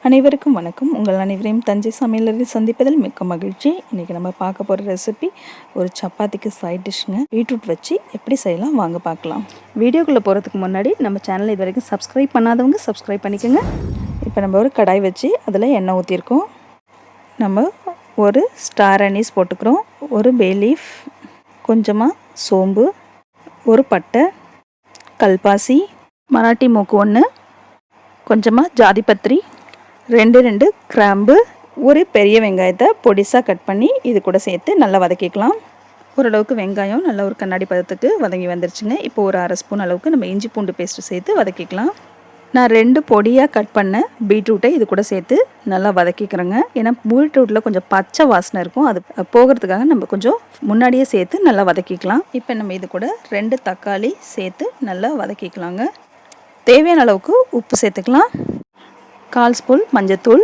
அனைவருக்கும் வணக்கம். உங்கள் அனைவரையும் தஞ்சை சமையலறை சந்திப்பதில் மிக்க மகிழ்ச்சி. இன்றைக்கி நம்ம பார்க்க போகிற ரெசிபி ஒரு சப்பாத்திக்கு சைட் டிஷ்ஷுங்க. பீட்ரூட் வச்சு எப்படி செய்யலாம் வாங்க பார்க்கலாம். வீடியோக்குள்ளே போகிறதுக்கு முன்னாடி நம்ம சேனலை இது வரைக்கும் சப்ஸ்கிரைப் பண்ணாதவங்க சப்ஸ்கிரைப் பண்ணிக்கோங்க. இப்போ நம்ம ஒரு கடாய் வச்சு அதில் எண்ணெய் ஊற்றிருக்கோம். நம்ம ஒரு ஸ்டார் அனீஸ் போட்டுக்கிறோம், ஒரு பே லீஃப், கொஞ்சமாக சோம்பு, ஒரு பட்டை, கல்பாசி, மராட்டி மூக்கு 1, கொஞ்சமாக ஜாதிபத்திரி, 2 கிராம்பு, ஒரு பெரிய வெங்காயத்தை பொடிசாக கட் பண்ணி இது கூட சேர்த்து நல்லா வதக்கிக்கலாம். ஓரளவுக்கு வெங்காயம் நல்லா ஒரு கண்ணாடி பதத்துக்கு வதங்கி வந்துருச்சுங்க. இப்போ ஒரு அரை ஸ்பூன் அளவுக்கு நம்ம இஞ்சி பூண்டு பேஸ்ட்டு சேர்த்து வதக்கிக்கலாம். நான் 2 பொடியாக கட் பண்ண பீட்ரூட்டை இது கூட சேர்த்து நல்லா வதக்கிக்கிறேங்க. ஏன்னா பீட்ரூட்டில் கொஞ்சம் பச்சை வாசனை இருக்கும், அது போகிறதுக்காக நம்ம கொஞ்சம் முன்னாடியே சேர்த்து நல்லா வதக்கிக்கலாம். இப்போ நம்ம இது கூட 2 தக்காளி சேர்த்து நல்லா வதக்கிக்கலாங்க. தேவையான அளவுக்கு உப்பு சேர்த்துக்கலாம், 1/4 ஸ்பூன் மஞ்சத்தூள்,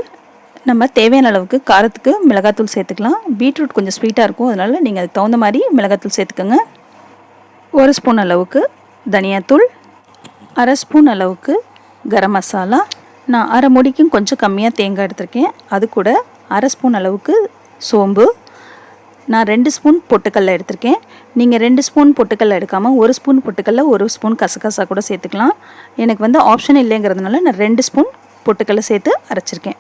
நம்ம தேவையான அளவுக்கு காரத்துக்கு மிளகாத்தூள் சேர்த்துக்கலாம். பீட்ரூட் கொஞ்சம் ஸ்வீட்டாக இருக்கும், அதனால் நீங்கள் அதுக்கு தகுந்த மாதிரி மிளகாத்தூள் சேர்த்துக்கோங்க. 1 ஸ்பூன் அளவுக்கு தனியாத்தூள், அரை ஸ்பூன் அளவுக்கு கரம் மசாலா, நான் அரை முடிக்கும் கொஞ்சம் கம்மியாக தேங்காய் எடுத்திருக்கேன். அது கூட அரை ஸ்பூன் அளவுக்கு சோம்பு, நான் 2 ஸ்பூன் பொட்டுக்கடலை எடுத்திருக்கேன். நீங்கள் 2 ஸ்பூன் பொட்டுக்கடலை எடுக்காமல் 1 ஸ்பூன் பொட்டுக்கடலை 1 ஸ்பூன் கசகசா கூட சேர்த்துக்கலாம். எனக்கு ஆப்ஷன் இல்லைங்கிறதுனால நான் 2 ஸ்பூன் பொட்டுக்கடலை சேர்த்து அரைச்சிருக்கேன்.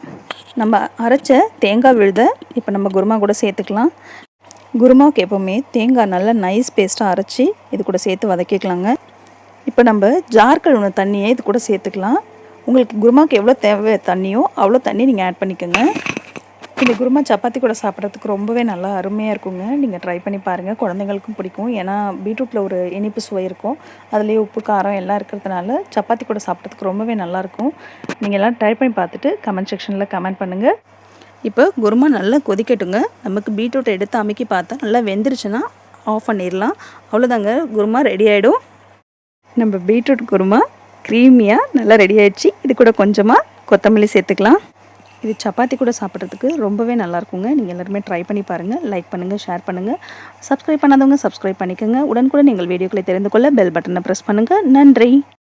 நம்ம அரைச்ச தேங்காய் விழுதை இப்போ நம்ம குருமா கூட சேர்த்துக்கலாம். குருமாவுக்கு எப்போவுமே தேங்காய் நல்லா நைஸ் பேஸ்ட்டாக அரைச்சி இது கூட சேர்த்து வதக்கிக்கலாங்க. இப்போ நம்ம ஜார் கழுவுன தண்ணியை இது கூட சேர்த்துக்கலாம். உங்களுக்கு குருமாவுக்கு எவ்வளோ தேவை தண்ணியோ அவ்வளோ தண்ணி நீங்கள் ஆட் பண்ணிக்கோங்க. இந்த குருமா சப்பாத்தி கூட சாப்பிட்றதுக்கு ரொம்பவே நல்லா அருமையாக இருக்குங்க. நீங்கள் ட்ரை பண்ணி பாருங்கள், குழந்தைங்களுக்கும் பிடிக்கும். ஏன்னா பீட்ரூட்டில் ஒரு இனிப்பு சுவை இருக்கும், அதுலேயே உப்பு காரம் எல்லாம் இருக்கிறதுனால சப்பாத்தி கூட சாப்பிட்றதுக்கு ரொம்பவே நல்லாயிருக்கும். நீங்கள் எல்லாம் ட்ரை பண்ணி பார்த்துட்டு கமெண்ட் செக்ஷனில் கமெண்ட் பண்ணுங்கள். இப்போ குருமா நல்லா கொதிக்கட்டுங்க. நமக்கு பீட்ரூட்டை எடுத்து அமுக்கி பார்த்தா நல்லா வெந்துருச்சுன்னா ஆஃப் பண்ணிடலாம். அவ்வளோதாங்க, குருமா ரெடி ஆகிடும். நம்ம பீட்ரூட் குருமா க்ரீமியாக நல்லா ரெடி ஆகிடுச்சு. இது கூட கொஞ்சமாக கொத்தமல்லி சேர்த்துக்கலாம். இது சப்பாத்தி கூட சாப்பிட்றதுக்கு ரொம்பவே நல்லாயிருக்குங்க. நீங்கள் எல்லாருமே ட்ரை பண்ணி பாருங்கள். லைக் பண்ணுங்கள், ஷேர் பண்ணுங்கள். சப்ஸ்கிரைப் பண்ணாதவங்க சப்ஸ்கிரைப் பண்ணிக்கோங்க. உடனுக்குடன் நீங்கள் வீடியோக்களை தெரிந்து கொள்ள பெல் பட்டனை ப்ரெஸ் பண்ணுங்கள். நன்றி.